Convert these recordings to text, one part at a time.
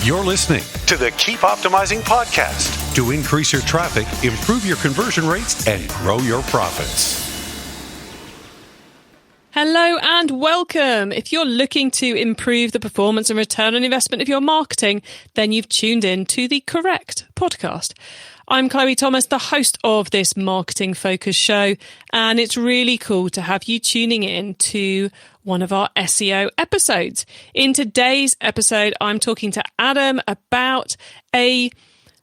You're listening to the Keep Optimizing podcast to increase your traffic, improve your conversion rates, and grow your profits. Hello and welcome. If you're looking to improve the performance and return on investment of your marketing, then you've tuned in to the correct podcast. I'm Chloe Thomas, the host of this marketing focused show, and it's really cool to have you tuning in to one of our SEO episodes. In today's episode, I'm talking to Adam about a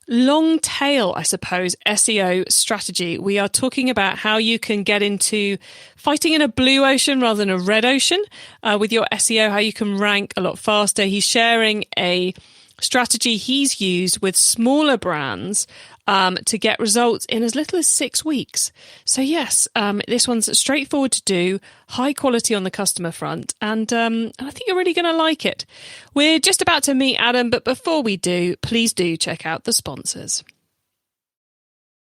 long tail, I suppose, SEO strategy. We are talking about how you can get into fighting in a blue ocean rather than a red ocean with your SEO, how you can rank a lot faster. He's sharing a strategy he's used with smaller brands to get results in as little as 6 weeks. So yes, this one's straightforward to do, high quality on the customer front, and I think you're really going to like it. We're just about to meet Adam, but before we do, please do check out the sponsors.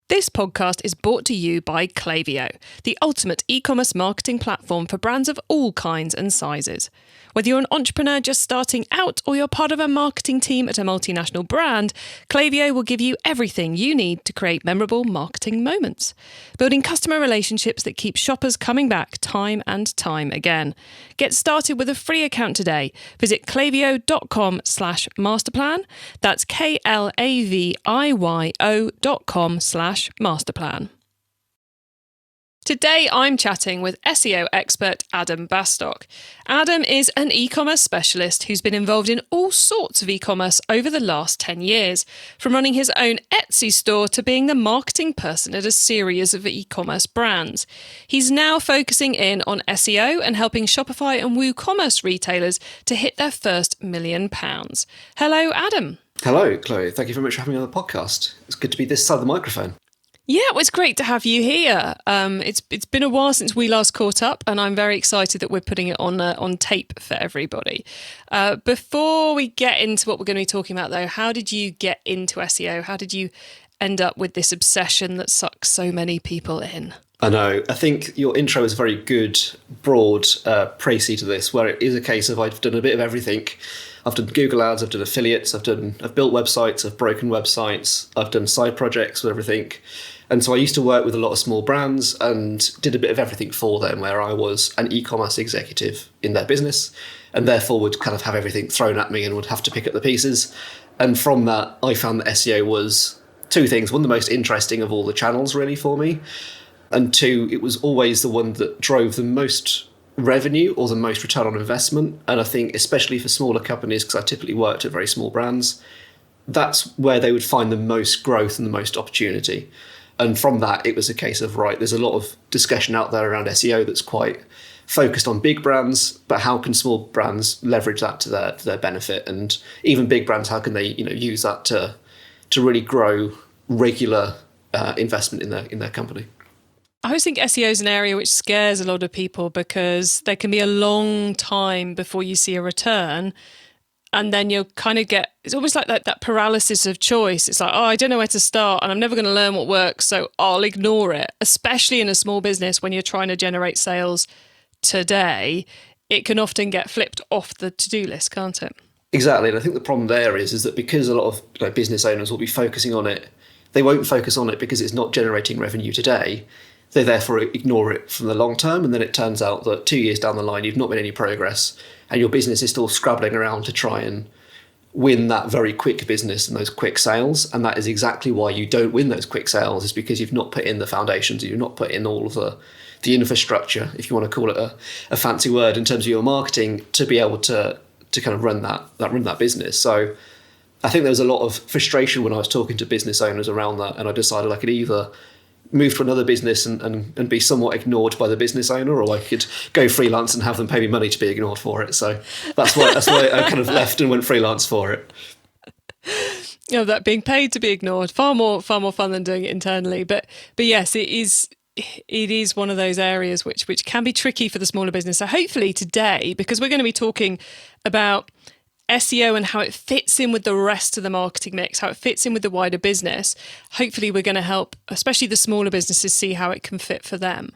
This podcast is brought to you by Klaviyo, the ultimate e-commerce marketing platform for brands of all kinds and sizes. Whether you're an entrepreneur just starting out or you're part of a marketing team at a multinational brand, Klaviyo will give you everything you need to create memorable marketing moments, building customer relationships that keep shoppers coming back time and time again. Get started with a free account today. Visit klaviyo.com/masterplan. That's KLAVIYO.com/masterplan. Today, I'm chatting with SEO expert Adam Bastock. Adam is an e-commerce specialist who's been involved in all sorts of e-commerce over the last 10 years, from running his own Etsy store to being the marketing person at a series of e-commerce brands. He's now focusing in on SEO and helping Shopify and WooCommerce retailers to hit their first £1 million. Hello, Adam. Hello, Chloe. Thank you very much for having me on the podcast. It's good to be this side of the microphone. Yeah, well, it's great to have you here. It's been a while since we last caught up, and I'm very excited that we're putting it on tape for everybody. Before we get into what we're going to be talking about, though, how did you get into SEO? How did you end up with this obsession that sucks so many people in? I know. I think your intro is a very good, broad précis to this, where it is a case of I've done a bit of everything. I've done Google Ads, I've done affiliates, I've built websites, I've broken websites, I've done side projects with everything. And so I used to work with a lot of small brands and did a bit of everything for them, where I was an e-commerce executive in their business and therefore would kind of have everything thrown at me and would have to pick up the pieces. And from that, I found that SEO was two things. One, the most interesting of all the channels really for me. And two, it was always the one that drove the most revenue or the most return on investment. And I think especially for smaller companies, because I typically worked at very small brands, that's where they would find the most growth and the most opportunity. And from that, it was a case of, right, there's a lot of discussion out there around SEO that's quite focused on big brands, but how can small brands leverage that to their benefit? And even big brands, how can they use that to really grow regular investment in their company? I always think SEO is an area which scares a lot of people because there can be a long time before you see a return. And then you'll kind of it's almost like that paralysis of choice. It's like, I don't know where to start and I'm never going to learn what works, so I'll ignore it. Especially in a small business when you're trying to generate sales today, it can often get flipped off the to-do list, can't it? Exactly. And I think the problem there is that because a lot of business owners will be focusing on it, they won't focus on it because it's not generating revenue today. They therefore ignore it from the long term, and then it turns out that 2 years down the line, you've not made any progress, and your business is still scrabbling around to try and win that very quick business and those quick sales. And that is exactly why you don't win those quick sales, is because you've not put in the foundations, you've not put in all of the infrastructure, if you want to call it a fancy word, in terms of your marketing to be able to kind of run that business. So I think there was a lot of frustration when I was talking to business owners around that, and I decided I could either move to another business and be somewhat ignored by the business owner, or I could go freelance and have them pay me money to be ignored for it. So that's why I kind of left and went freelance for it. That being paid to be ignored, far more fun than doing it internally. But yes, it is one of those areas which can be tricky for the smaller business. So hopefully today, because we're going to be talking about SEO and how it fits in with the rest of the marketing mix, how it fits in with the wider business, hopefully we're going to help, especially the smaller businesses, see how it can fit for them.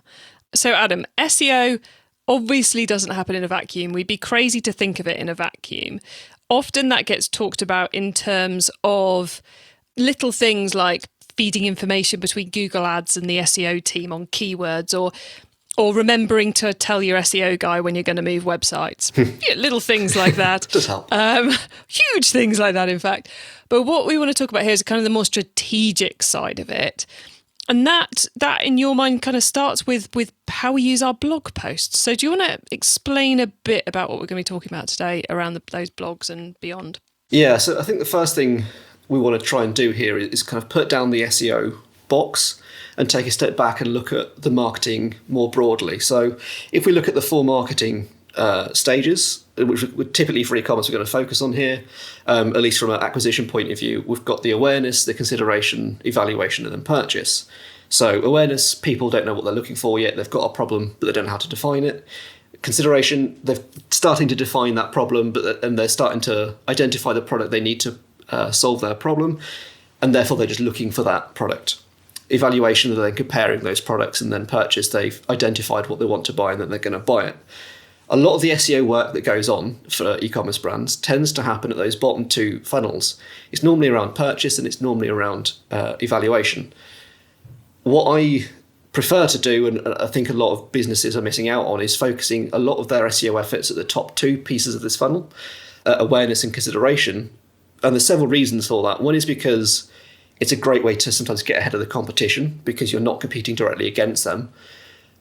So Adam, SEO obviously doesn't happen in a vacuum. We'd be crazy to think of it in a vacuum. often that gets talked about in terms of little things like feeding information between Google Ads and the SEO team on keywords, or remembering to tell your SEO guy when you're going to move websites. Yeah, little things like that. Does help. Huge things like that, in fact. But what we want to talk about here is kind of the more strategic side of it. And that in your mind kind of starts with how we use our blog posts. So do you want to explain a bit about what we're going to be talking about today around those blogs and beyond? Yeah, so I think the first thing we want to try and do here is kind of put down the SEO box and take a step back and look at the marketing more broadly. So if we look at the 4 marketing stages, which typically for e-commerce we're going to focus on here, at least from an acquisition point of view, we've got the awareness, the consideration, evaluation, and then purchase. So awareness, people don't know what they're looking for yet. They've got a problem, but they don't know how to define it. Consideration, they're starting to define that problem, and they're starting to identify the product they need to solve their problem, and therefore they're just looking for that product. Evaluation, they're then comparing those products, and then purchase, they've identified what they want to buy and then they're going to buy it. A lot of the SEO work that goes on for e-commerce brands tends to happen at those bottom 2 funnels. It's normally around purchase and it's normally around evaluation. What I prefer to do, and I think a lot of businesses are missing out on, is focusing a lot of their SEO efforts at the top 2 pieces of this funnel, awareness and consideration. And there's several reasons for that. One is because it's a great way to sometimes get ahead of the competition because you're not competing directly against them.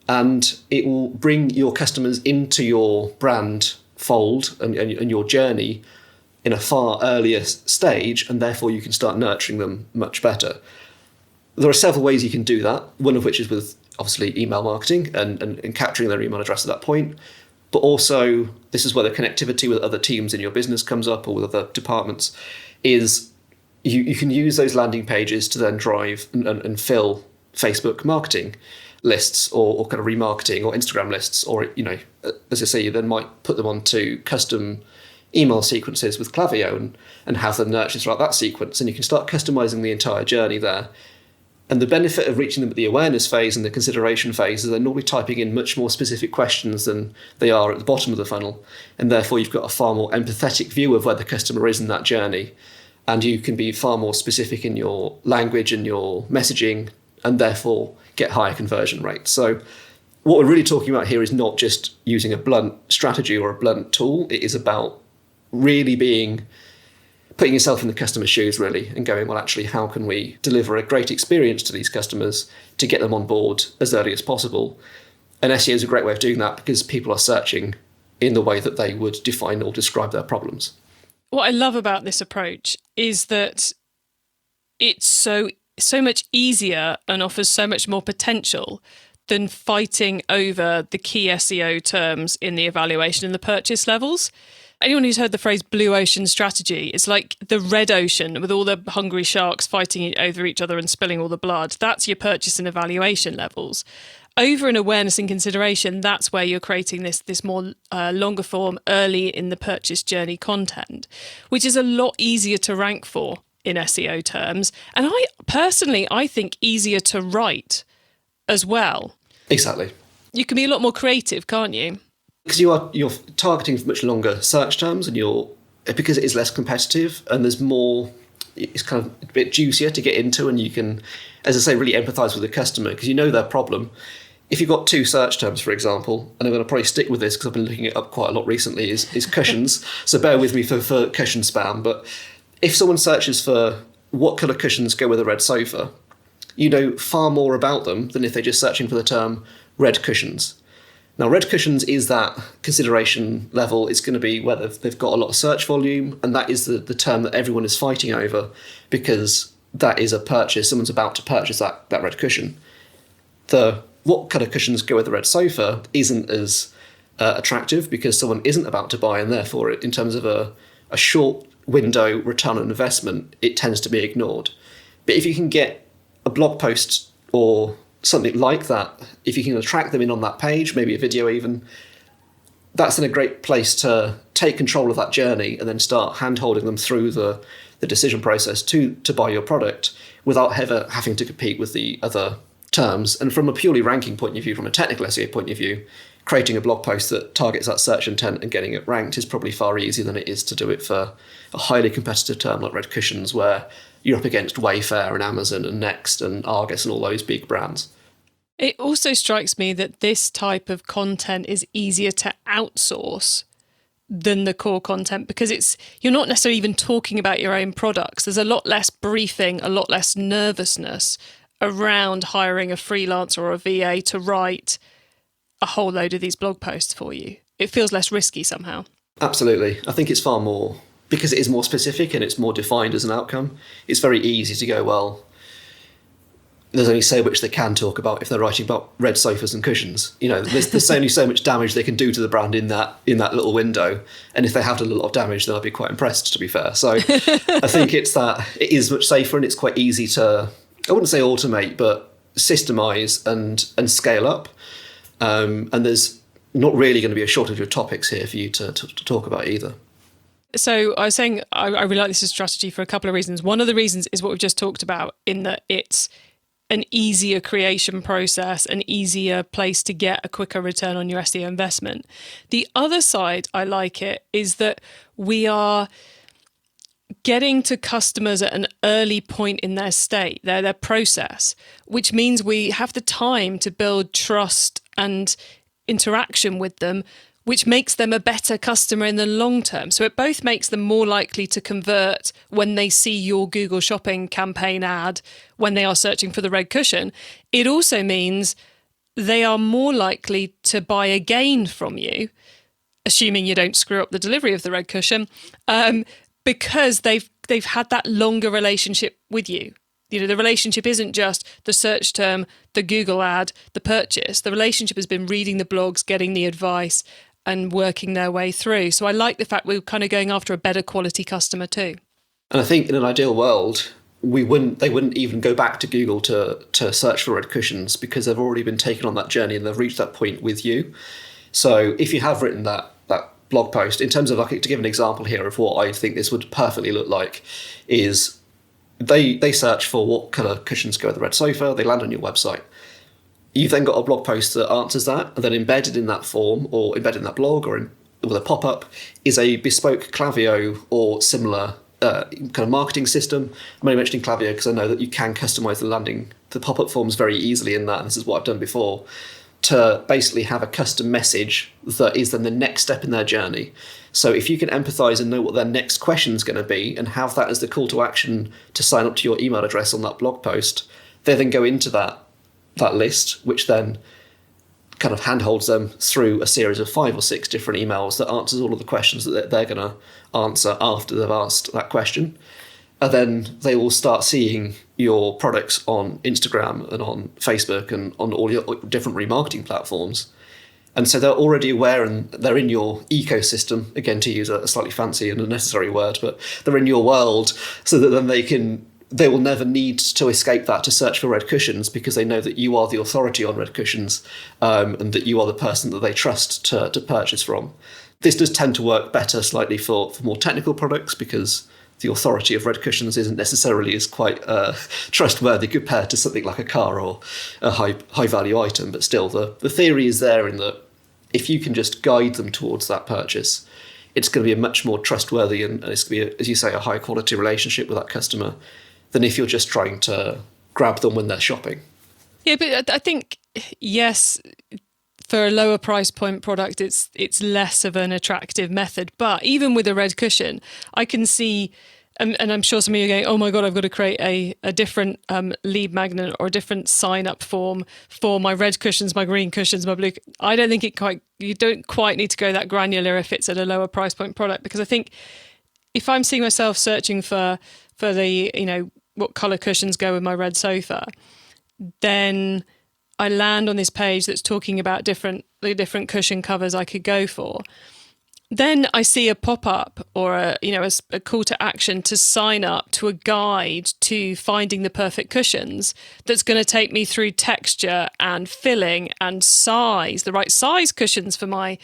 And it will bring your customers into your brand fold and your journey in a far earlier stage, and therefore you can start nurturing them much better. There are several ways you can do that, one of which is with obviously email marketing and capturing their email address at that point. But also, this is where the connectivity with other teams in your business comes up, or with other departments, is you can use those landing pages to then drive and fill Facebook marketing lists or kind of remarketing or Instagram lists, or, as I say, you then might put them onto custom email sequences with Klaviyo and have them nurtured throughout that sequence. And you can start customizing the entire journey there. And the benefit of reaching them at the awareness phase and the consideration phase is they're normally typing in much more specific questions than they are at the bottom of the funnel. And therefore, you've got a far more empathetic view of where the customer is in that journey. And you can be far more specific in your language and your messaging, and therefore get higher conversion rates. So what we're really talking about here is not just using a blunt strategy or a blunt tool. It is about really putting yourself in the customer's shoes, really, and going, well, actually, how can we deliver a great experience to these customers to get them on board as early as possible? And SEO is a great way of doing that because people are searching in the way that they would define or describe their problems. What I love about this approach is that it's so much easier and offers so much more potential than fighting over the key SEO terms in the evaluation and the purchase levels. Anyone who's heard the phrase blue ocean strategy, it's like the red ocean with all the hungry sharks fighting over each other and spilling all the blood. That's your purchase and evaluation levels. Over in awareness and consideration, that's where you're creating this more longer form, early in the purchase journey content, which is a lot easier to rank for in SEO terms. And I think easier to write as well. Exactly. You can be a lot more creative, can't you? Because you're targeting much longer search terms, and because it is less competitive and there's more, it's kind of a bit juicier to get into, and you can, as I say, really empathise with the customer because you know their problem. If you've got 2 search terms, for example, and I'm going to probably stick with this because I've been looking it up quite a lot recently, is cushions. So bear with me for cushion spam. But if someone searches for what colour cushions go with a red sofa, you know far more about them than if they're just searching for the term red cushions. Now, red cushions is that consideration level. It's going to be whether they've got a lot of search volume, and that is the term that everyone is fighting over because that is a purchase. Someone's about to purchase that red cushion. The what colour cushions go with the red sofa isn't as attractive because someone isn't about to buy, and therefore, in terms of a short window return on investment, it tends to be ignored. But if you can get a blog post or something like that, if you can attract them in on that page, maybe a video even, that's in a great place to take control of that journey and then start hand-holding them through the decision process to buy your product without ever having to compete with the other terms. And from a purely ranking point of view, from a technical SEO point of view, creating a blog post that targets that search intent and getting it ranked is probably far easier than it is to do it for a highly competitive term like red cushions, where you're up against Wayfair and Amazon and Next and Argos and all those big brands. It also strikes me that this type of content is easier to outsource than the core content, because you're not necessarily even talking about your own products. There's a lot less briefing, a lot less nervousness around hiring a freelancer or a VA to write a whole load of these blog posts for you. It feels less risky somehow. Absolutely. I think it's far more, because it is more specific and it's more defined as an outcome. It's very easy to go, well, there's only so much they can talk about if they're writing about red sofas and cushions. There's only so much damage they can do to the brand in that little window. And if they have done a lot of damage, then I'd be quite impressed, to be fair. So I think it is much safer, and it's quite easy to, I wouldn't say automate, but systemize and scale up. And there's not really going to be a shortage of topics here for you to talk about either. So I was saying I really like this as a strategy for a couple of reasons. One of the reasons is what we've just talked about, in that it's an easier creation process, an easier place to get a quicker return on your SEO investment. The other side I like it is that we are getting to customers at an early point in their state, their process, which means we have the time to build trust and interaction with them, which makes them a better customer in the long term. So it both makes them more likely to convert when they see your Google Shopping campaign ad, when they are searching for the red cushion. It also means they are more likely to buy again from you, assuming you don't screw up the delivery of the red cushion, because they've had that longer relationship with you. The relationship isn't just the search term, the Google ad, the purchase. The relationship has been reading the blogs, getting the advice, and working their way through. So I like the fact we're kind of going after a better quality customer too. And I think in an ideal world, they wouldn't even go back to Google to search for red cushions, because they've already been taken on that journey and they've reached that point with you. So if you have written that blog post, in terms of, like, to give an example here of what I think this would perfectly look like, is they search for what colour cushions go with the red sofa, they land on your website. You've then got a blog post that answers that, and then embedded in that form, or embedded in that blog, or with a pop-up, is a bespoke Klaviyo or similar kind of marketing system. I'm only mentioning Klaviyo because I know that you can customize the pop-up forms very easily in that, and this is what I've done before, to basically have a custom message that is then the next step in their journey. So if you can empathize and know what their next question is going to be and have that as the call to action to sign up to your email address on that blog post, they then go into that list, which then kind of handholds them through a series of 5 or 6 different emails that answers all of the questions that they're going to answer after they've asked that question. And then they will start seeing your products on Instagram and on Facebook and on all your different remarketing platforms. And so they're already aware and they're in your ecosystem, again, to use a slightly fancy and unnecessary word, but they're in your world, so that then they will never need to escape that to search for red cushions, because they know that you are the authority on red cushions, and that you are the person that they trust to purchase from. This does tend to work better slightly for more technical products, because the authority of red cushions isn't necessarily as quite trustworthy compared to something like a car or a high value item. But still, the theory is there in that if you can just guide them towards that purchase, it's going to be a much more trustworthy and it's going to be, as you say, a high quality relationship with that customer than if you're just trying to grab them when they're shopping. Yeah, but I think, yes, for a lower price point product, it's less of an attractive method. But even with a red cushion, I can see, and I'm sure some of you are going, oh my God, I've got to create a different lead magnet or a different sign up form for my red cushions, my green cushions, my blue. I don't think you don't quite need to go that granular if it's at a lower price point product, because I think if I'm seeing myself searching for the, what colour cushions go with my red sofa, then I land on this page that's talking about the different cushion covers I could go for. Then I see a pop-up or a call to action to sign up to a guide to finding the perfect cushions that's going to take me through texture and filling and size, the right size cushions for my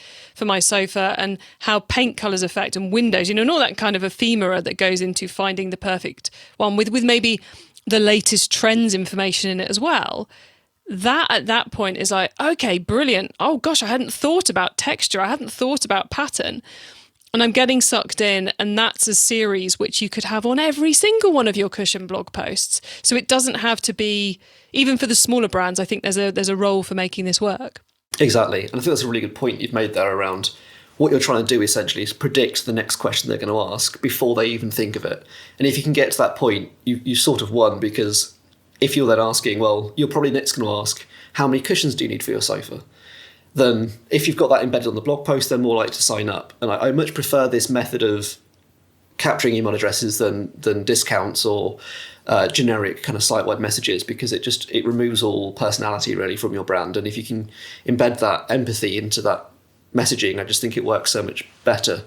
sofa, and how paint colours affect, and windows, and all that kind of ephemera that goes into finding the perfect one with maybe the latest trends information in it as well. that at that point is like, okay, brilliant. Oh gosh, I hadn't thought about texture. I hadn't thought about pattern. And I'm getting sucked in, and that's a series which you could have on every single one of your cushion blog posts. So it doesn't have to be, even for the smaller brands, I think there's a role for making this work. Exactly. And I think that's a really good point you've made there around what you're trying to do essentially is predict the next question they're going to ask before they even think of it. And if you can get to that point, you sort of won, because if you're then asking, well, you're probably next going to ask, how many cushions do you need for your sofa? Then if you've got that embedded on the blog post, they're more likely to sign up. And I much prefer this method of capturing email addresses than discounts or generic kind of site-wide messages, because it removes all personality really from your brand. And if you can embed that empathy into that messaging, I just think it works so much better.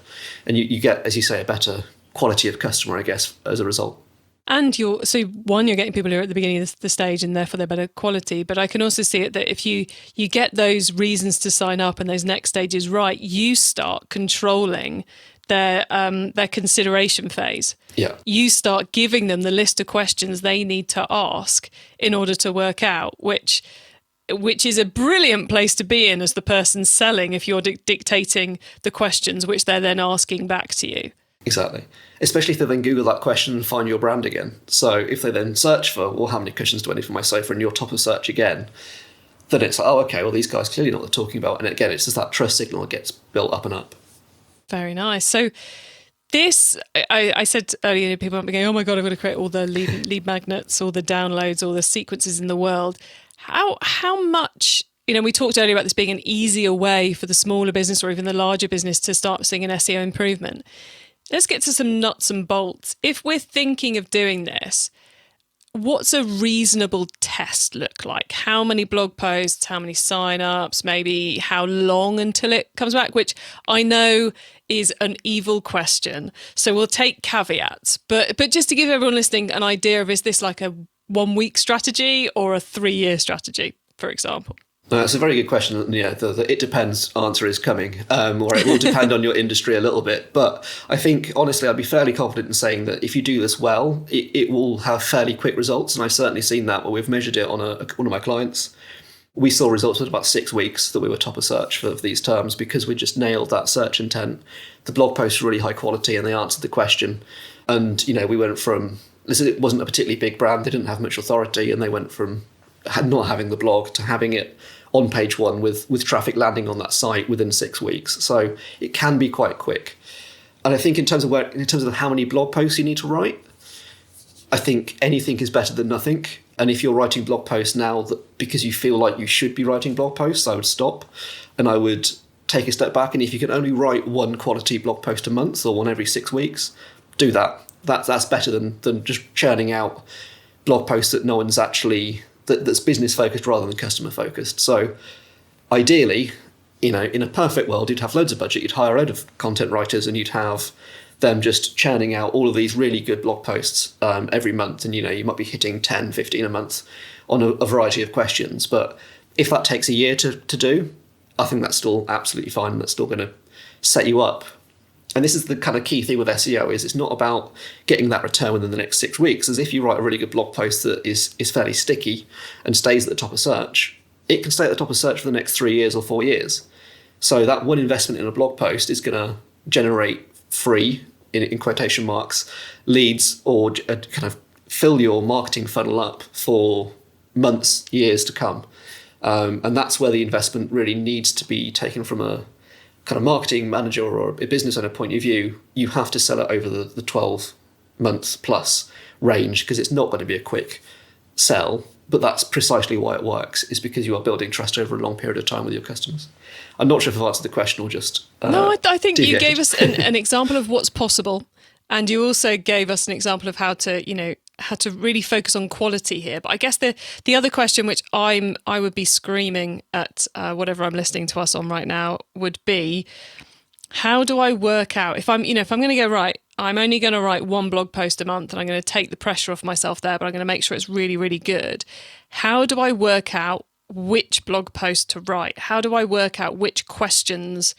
And you get, as you say, a better quality of customer, I guess, as a result. And you're getting people who are at the beginning of the stage, and therefore they're better quality. But I can also see it that if you get those reasons to sign up and those next stages right, you start controlling their consideration phase. Yeah. You start giving them the list of questions they need to ask in order to work out, which is a brilliant place to be in as the person selling, if you're dictating the questions which they're then asking back to you. Exactly. Especially if they then Google that question and find your brand again. So if they then search for, well, how many cushions do I need for my sofa, and you're top of search again, then it's like, oh, okay, well, these guys clearly know what they're talking about. And again, it's just that trust signal that gets built up and up. Very nice. So this, I said earlier, people might be going, oh my God, I've got to create all the lead magnets, all the downloads, all the sequences in the world. How much, we talked earlier about this being an easier way for the smaller business or even the larger business to start seeing an SEO improvement. Let's get to some nuts and bolts. If we're thinking of doing this, what's a reasonable test look like? How many blog posts, how many sign-ups, maybe how long until it comes back, which I know is an evil question. So we'll take caveats. But just to give everyone listening an idea of, is this like a 1-week strategy or a 3-year strategy, for example? That's a very good question. Yeah, the it depends answer is coming, or it will depend on your industry a little bit. But I think, honestly, I'd be fairly confident in saying that if you do this well, it will have fairly quick results. And I've certainly seen that where we've measured it on one of my clients. We saw results within about 6 weeks that we were top of search for these terms, because we just nailed that search intent. The blog posts were really high quality and they answered the question. And, we went from, it wasn't a particularly big brand, they didn't have much authority, and they went from not having the blog to having it on page one with traffic landing on that site within 6 weeks. So it can be quite quick. And I think in terms of how many blog posts you need to write, I think anything is better than nothing. And if you're writing blog posts now because you feel like you should be writing blog posts, I would stop and I would take a step back. And if you can only write one quality blog post a month or one every 6 weeks, do that. That's better than just churning out blog posts that no one's actually, that's business focused rather than customer focused. So ideally, in a perfect world, you'd have loads of budget, you'd hire a load of content writers, and you'd have them just churning out all of these really good blog posts every month. And you might be hitting 10, 15 a month on a variety of questions. But if that takes a year to do, I think that's still absolutely fine. That's still going to set you up. And this is the kind of key thing with SEO, is it's not about getting that return within the next 6 weeks. As if you write a really good blog post that is fairly sticky and stays at the top of search, it can stay at the top of search for the next 3 years or 4 years. So that one investment in a blog post is going to generate free, in quotation marks, leads, or kind of fill your marketing funnel up for months, years to come. And that's where the investment really needs to be taken from a kind of marketing manager or a business owner point of view. You have to sell it over the 12 months plus range, because it's not going to be a quick sell. But that's precisely why it works, is because you are building trust over a long period of time with your customers. I'm not sure if I've answered the question or just... No, I think you gave us an example of what's possible. And you also gave us an example of how to really focus on quality here. But I guess the other question, which I would be screaming at whatever I'm listening to us on right now, would be, how do I work out if I'm going to go, right, I'm only going to write one blog post a month and I'm going to take the pressure off myself there, but I'm going to make sure it's really, really good. How do I work out which blog post to write? How do I work out which questions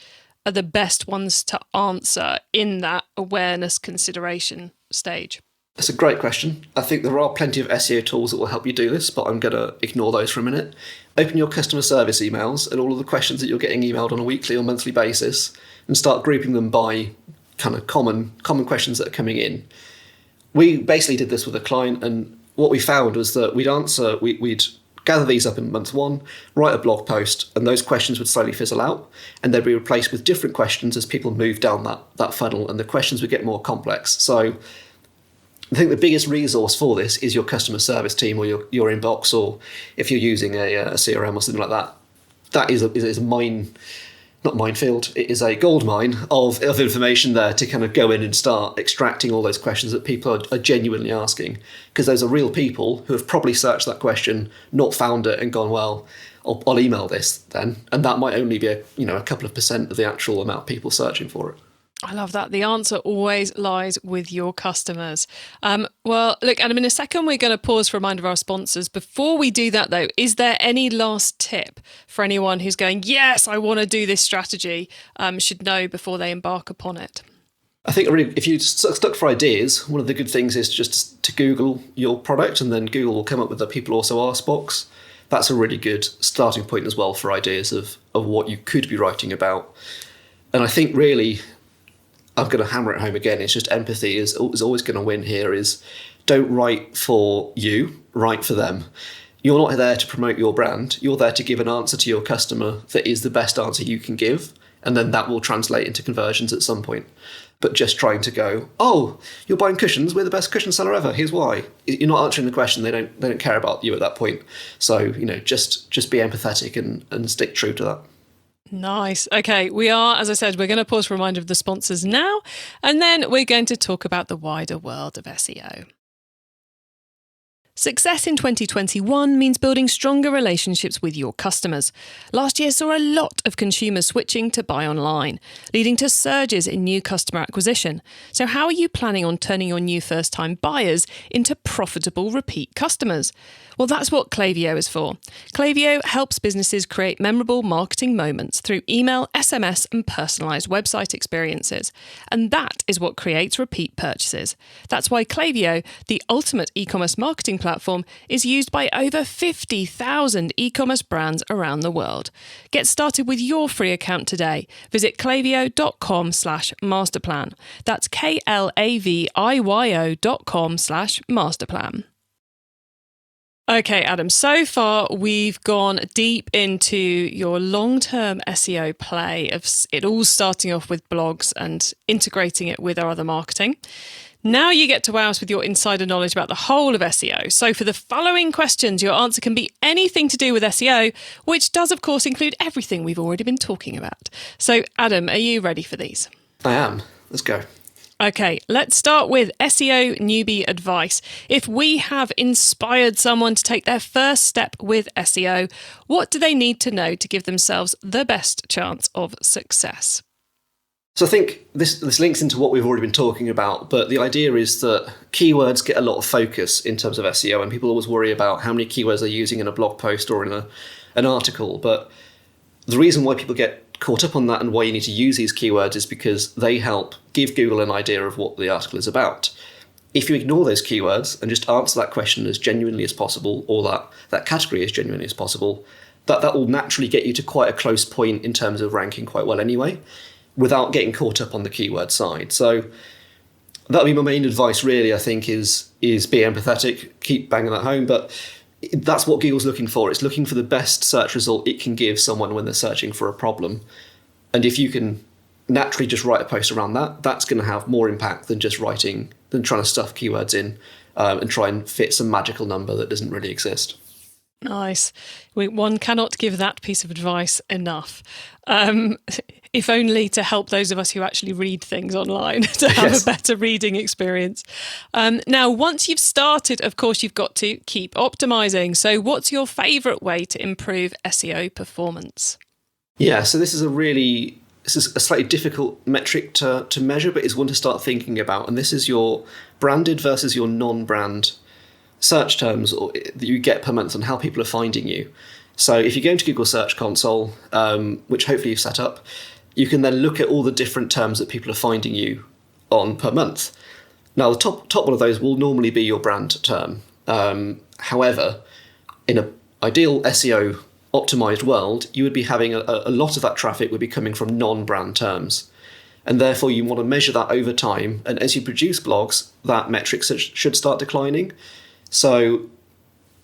are the best ones to answer in that awareness consideration stage? That's a great question. I think there are plenty of SEO tools that will help you do this, but I'm going to ignore those for a minute. Open your customer service emails and all of the questions that you're getting emailed on a weekly or monthly basis and start grouping them by kind of common questions that are coming in. We basically did this with a client, and what we found was that we'd gather these up in month one, write a blog post, and those questions would slowly fizzle out, and they'd be replaced with different questions as people move down that funnel, and the questions would get more complex. So I think the biggest resource for this is your customer service team or your inbox, or if you're using a CRM or something like that. That is a not minefield, it is a gold mine of information there to kind of go in and start extracting all those questions that people are genuinely asking. Because those are real people who have probably searched that question, not found it, and gone, well, I'll email this then. And that might only be a couple of % of the actual amount of people searching for it. I love that. The answer always lies with your customers. Well, look, Adam, in a second, we're going to pause for a reminder of our sponsors. Before we do that, though, is there any last tip for anyone who's going, yes, I want to do this strategy, should know before they embark upon it? I think really, if you're stuck for ideas, one of the good things is just to Google your product, and then Google will come up with the people also ask box. That's a really good starting point as well for ideas of what you could be writing about. And I think really, I'm going to hammer it home again, it's just empathy is always going to win here. Is don't write for you, write for them. You're not there to promote your brand. You're there to give an answer to your customer that is the best answer you can give. And then that will translate into conversions at some point. But just trying to go, oh, you're buying cushions, we're the best cushion seller ever, here's why. You're not answering the question, they don't care about you at that point. So, just be empathetic and stick true to that. Nice. Okay, we're going to pause for a reminder of the sponsors now, and then we're going to talk about the wider world of SEO. Success in 2021 means building stronger relationships with your customers. Last year saw a lot of consumers switching to buy online, leading to surges in new customer acquisition. So how are you planning on turning your new first-time buyers into profitable repeat customers? Well, that's what Klaviyo is for. Klaviyo helps businesses create memorable marketing moments through email, SMS, and personalised website experiences. And that is what creates repeat purchases. That's why Klaviyo, the ultimate e-commerce marketing platform, is used by over 50,000 e-commerce brands around the world. Get started with your free account today. Visit klaviyo.com/masterplan. That's KLAVIYO.com/masterplan. Okay, Adam, so far we've gone deep into your long-term SEO play of it all starting off with blogs and integrating it with our other marketing. Now you get to wow us with your insider knowledge about the whole of SEO. So for the following questions, your answer can be anything to do with SEO, which does, of course, include everything we've already been talking about. So, Adam, are you ready for these? I am. Let's go. Okay, let's start with SEO newbie advice. If we have inspired someone to take their first step with SEO, what do they need to know to give themselves the best chance of success? So I think this links into what we've already been talking about, but the idea is that keywords get a lot of focus in terms of SEO, and people always worry about how many keywords they're using in a blog post or in an article. But the reason why people get caught up on that and why you need to use these keywords is because they help give Google an idea of what the article is about. If you ignore those keywords and just answer that question as genuinely as possible, or that category as genuinely as possible, that will naturally get you to quite a close point in terms of ranking quite well anyway, without getting caught up on the keyword side. So that'll be my main advice really, I think, is be empathetic, keep banging that home, but that's what Google's looking for. It's looking for the best search result it can give someone when they're searching for a problem. And if you can naturally just write a post around that, that's going to have more impact than trying to stuff keywords in and try and fit some magical number that doesn't really exist. Nice. One cannot give that piece of advice enough. If only to help those of us who actually read things online to have a better reading experience. Now, once you've started, of course, you've got to keep optimizing. So what's your favourite way to improve SEO performance? Yeah, so this is a slightly difficult metric to measure, but it's one to start thinking about. And this is your branded versus your non-brand search terms that you get per month and how people are finding you. So if you go into Google Search Console, which hopefully you've set up, you can then look at all the different terms that people are finding you on per month. Now, the top one of those will normally be your brand term. However, in an ideal SEO optimized world, you would be having a lot of that traffic would be coming from non-brand terms. And therefore, you want to measure that over time. And as you produce blogs, that metric should start declining. So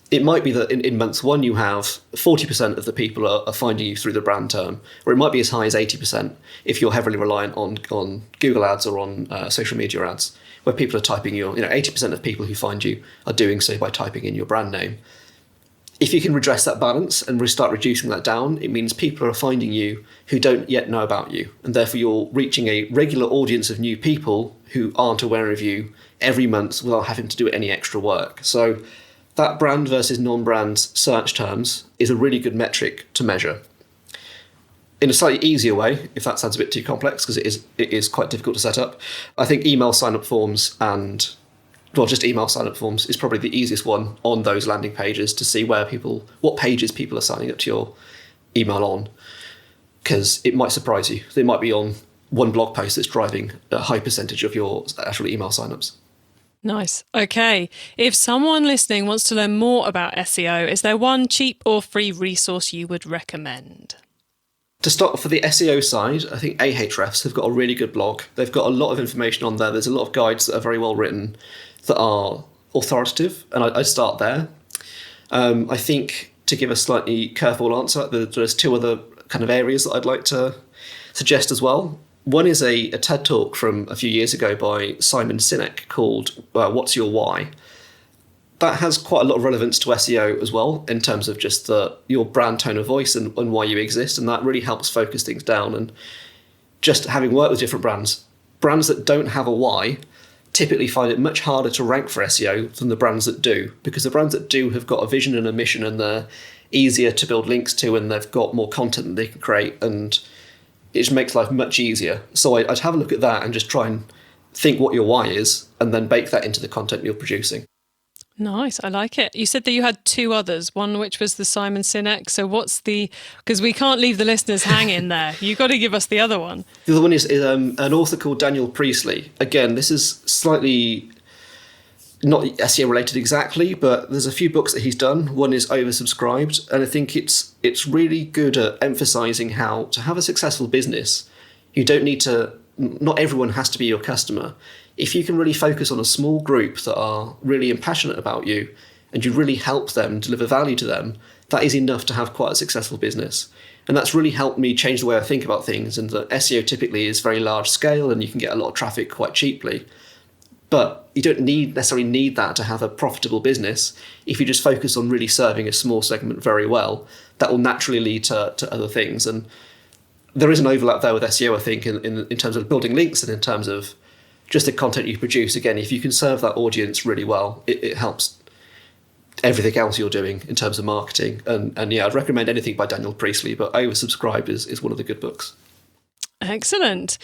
it might be that in month one, you have 40% of the people are finding you through the brand term, or it might be as high as 80% if you're heavily reliant on Google ads or on social media ads, where people are typing 80% of people who find you are doing so by typing in your brand name. If you can redress that balance and start reducing that down, it means people are finding you who don't yet know about you. And therefore, you're reaching a regular audience of new people who aren't aware of you every month without having to do any extra work. So that brand versus non-brand search terms is a really good metric to measure. In a slightly easier way, if that sounds a bit too complex, because it is quite difficult to set up, I think email sign-up forms just email sign-up forms is probably the easiest one on those landing pages to see what pages people are signing up to your email on, because it might surprise you. They might be on one blog post that's driving a high percentage of your actual email sign-ups. Nice. Okay. If someone listening wants to learn more about SEO, is there one cheap or free resource you would recommend? To start for the SEO side, I think Ahrefs have got a really good blog. They've got a lot of information on there. There's a lot of guides that are very well written that are authoritative, and I'd start there. I think to give a slightly curveball answer, there's two other kind of areas that I'd like to suggest as well. One is a TED Talk from a few years ago by Simon Sinek called What's Your Why? That has quite a lot of relevance to SEO as well, in terms of just your brand tone of voice and why you exist, and that really helps focus things down. And just having worked with different brands that don't have a why typically find it much harder to rank for SEO than the brands that do, because the brands that do have got a vision and a mission, and they're easier to build links to, and they've got more content that they can create, and it just makes life much easier. So I'd have a look at that and just try and think what your why is, and then bake that into the content you're producing. Nice. I like it. You said that you had two others, one which was the Simon Sinek. So because we can't leave the listeners hanging there. You've got to give us the other one. The other one is an author called Daniel Priestley. Again, this is slightly not SEO related exactly, but there's a few books that he's done. One is oversubscribed, and I think it's really good at emphasizing how to have a successful business. Not everyone has to be your customer. If you can really focus on a small group that are really passionate about you, and you really help them, deliver value to them, that is enough to have quite a successful business. And that's really helped me change the way I think about things. And that SEO typically is very large scale, and you can get a lot of traffic quite cheaply. But you don't necessarily need that to have a profitable business. If you just focus on really serving a small segment very well, that will naturally lead to other things. And there is an overlap there with SEO, I think, in terms of building links and in terms of just the content you produce. Again, if you can serve that audience really well, it helps everything else you're doing in terms of marketing. And yeah, I'd recommend anything by Daniel Priestley, but Oversubscribed is one of the good books. Excellent.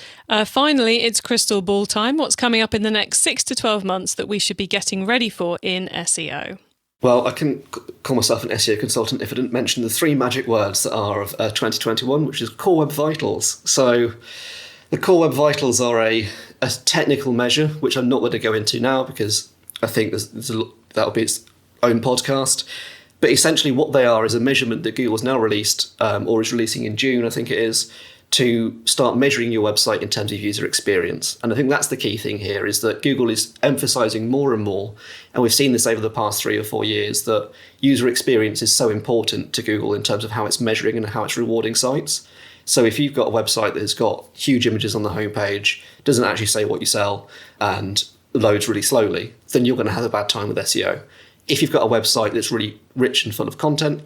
Finally, it's crystal ball time. What's coming up in the next 6 to 12 months that we should be getting ready for in SEO? Well, I can call myself an SEO consultant if I didn't mention the 3 magic words that are of 2021, which is Core Web Vitals. So the Core Web Vitals are a technical measure, which I'm not going to go into now because I think that'll be its own podcast. But essentially what they are is a measurement that Google's now released, or is releasing in June, I think it is, to start measuring your website in terms of user experience. And I think that's the key thing here, is that Google is emphasizing more and more, and we've seen this over the past 3 or 4 years, that user experience is so important to Google in terms of how it's measuring and how it's rewarding sites. So if you've got a website that has got huge images on the homepage, doesn't actually say what you sell, and loads really slowly, then you're going to have a bad time with SEO. If you've got a website that's really rich and full of content,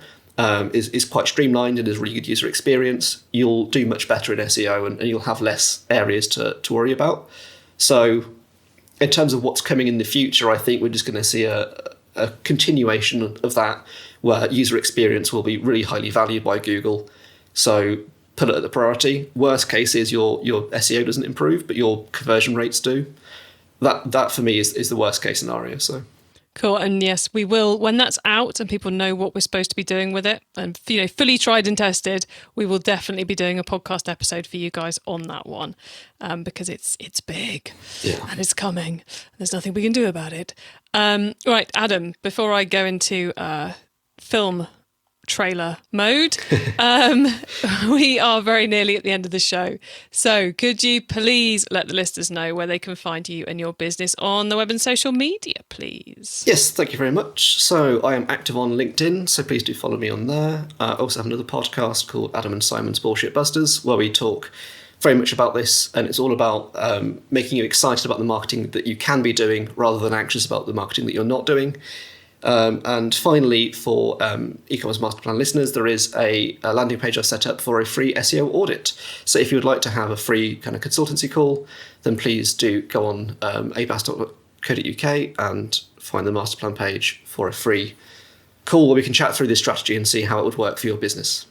is quite streamlined and has really good user experience, you'll do much better in SEO, and you'll have less areas to worry about. So in terms of what's coming in the future, I think we're just going to see a continuation of that, where user experience will be really highly valued by Google. So put it at the priority. Worst case is your SEO doesn't improve, but your conversion rates do. That for me is the worst case scenario. So Cool. And yes, we will, when that's out and people know what we're supposed to be doing with it and, fully tried and tested, we will definitely be doing a podcast episode for you guys on that one, because it's big and it's coming. There's nothing we can do about it. Right, Adam, before I go into film trailer mode, we are very nearly at the end of the show. So could you please let the listeners know where they can find you and your business on the web and social media, please? Yes, thank you very much. So I am active on LinkedIn, so please do follow me on there. I also have another podcast called Adam and Simon's Bullshit Busters, where we talk very much about this, and it's all about making you excited about the marketing that you can be doing rather than anxious about the marketing that you're not doing. And finally, for eCommerce Masterplan listeners, there is a landing page I've set up for a free SEO audit. So if you would like to have a free kind of consultancy call, then please do go on abastock.co.uk and find the Masterplan page for a free call where we can chat through this strategy and see how it would work for your business.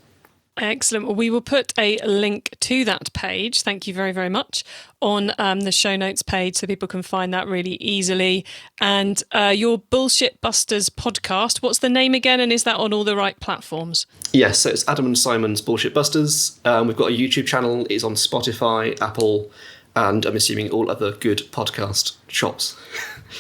Excellent. Well, we will put a link to that page. Thank you very, very much on the show notes page so people can find that really easily. And your Bullshit Busters podcast, what's the name again? And is that on all the right platforms? Yes, so it's Adam and Simon's Bullshit Busters. We've got a YouTube channel. It's on Spotify, Apple, and I'm assuming all other good podcast shops.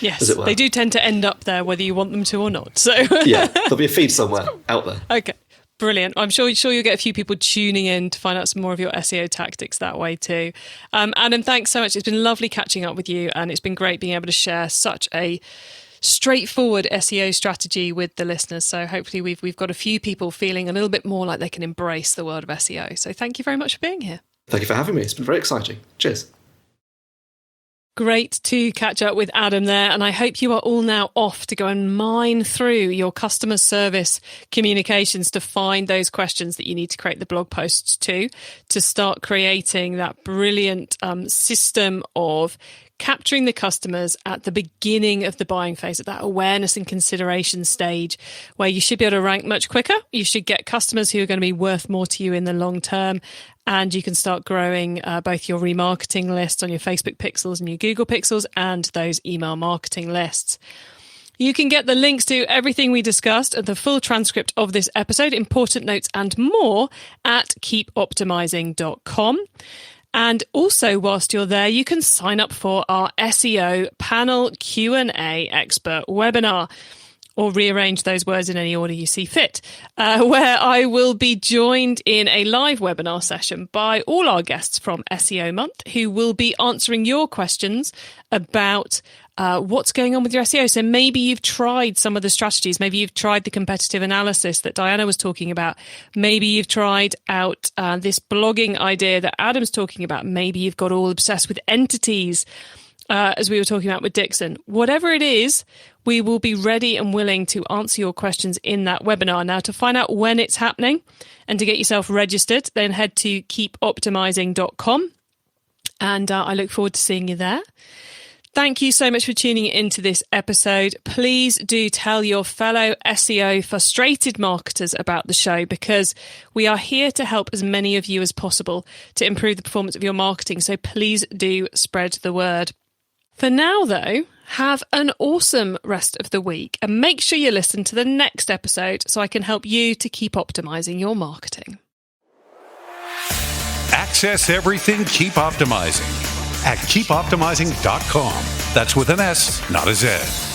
Yes, they do tend to end up there whether you want them to or not. So yeah, there'll be a feed somewhere out there. Okay. Brilliant. I'm sure you'll get a few people tuning in to find out some more of your SEO tactics that way too. Adam, thanks so much. It's been lovely catching up with you, and it's been great being able to share such a straightforward SEO strategy with the listeners. So hopefully we've got a few people feeling a little bit more like they can embrace the world of SEO. So thank you very much for being here. Thank you for having me. It's been very exciting. Cheers. Great to catch up with Adam there, and I hope you are all now off to go and mine through your customer service communications to find those questions that you need to create the blog posts to start creating that brilliant system of capturing the customers at the beginning of the buying phase, at that awareness and consideration stage, where you should be able to rank much quicker. You should get customers who are going to be worth more to you in the long term. And you can start growing both your remarketing lists on your Facebook pixels and your Google pixels and those email marketing lists. You can get the links to everything we discussed and the full transcript of this episode, important notes and more at keepoptimizing.com. And also, whilst you're there, you can sign up for our SEO panel Q&A expert webinar, or rearrange those words in any order you see fit, where I will be joined in a live webinar session by all our guests from SEO Month, who will be answering your questions about what's going on with your SEO. So maybe you've tried some of the strategies. Maybe you've tried the competitive analysis that Diana was talking about. Maybe you've tried out this blogging idea that Adam's talking about. Maybe you've got all obsessed with entities, as we were talking about with Dixon. Whatever it is, we will be ready and willing to answer your questions in that webinar. Now, to find out when it's happening and to get yourself registered, then head to keepoptimizing.com. And I look forward to seeing you there. Thank you so much for tuning into this episode. Please do tell your fellow SEO frustrated marketers about the show, because we are here to help as many of you as possible to improve the performance of your marketing. So please do spread the word. For now, though, have an awesome rest of the week and make sure you listen to the next episode so I can help you to keep optimizing your marketing. Access everything Keep Optimizing at keepoptimizing.com. That's with an S, not a Z.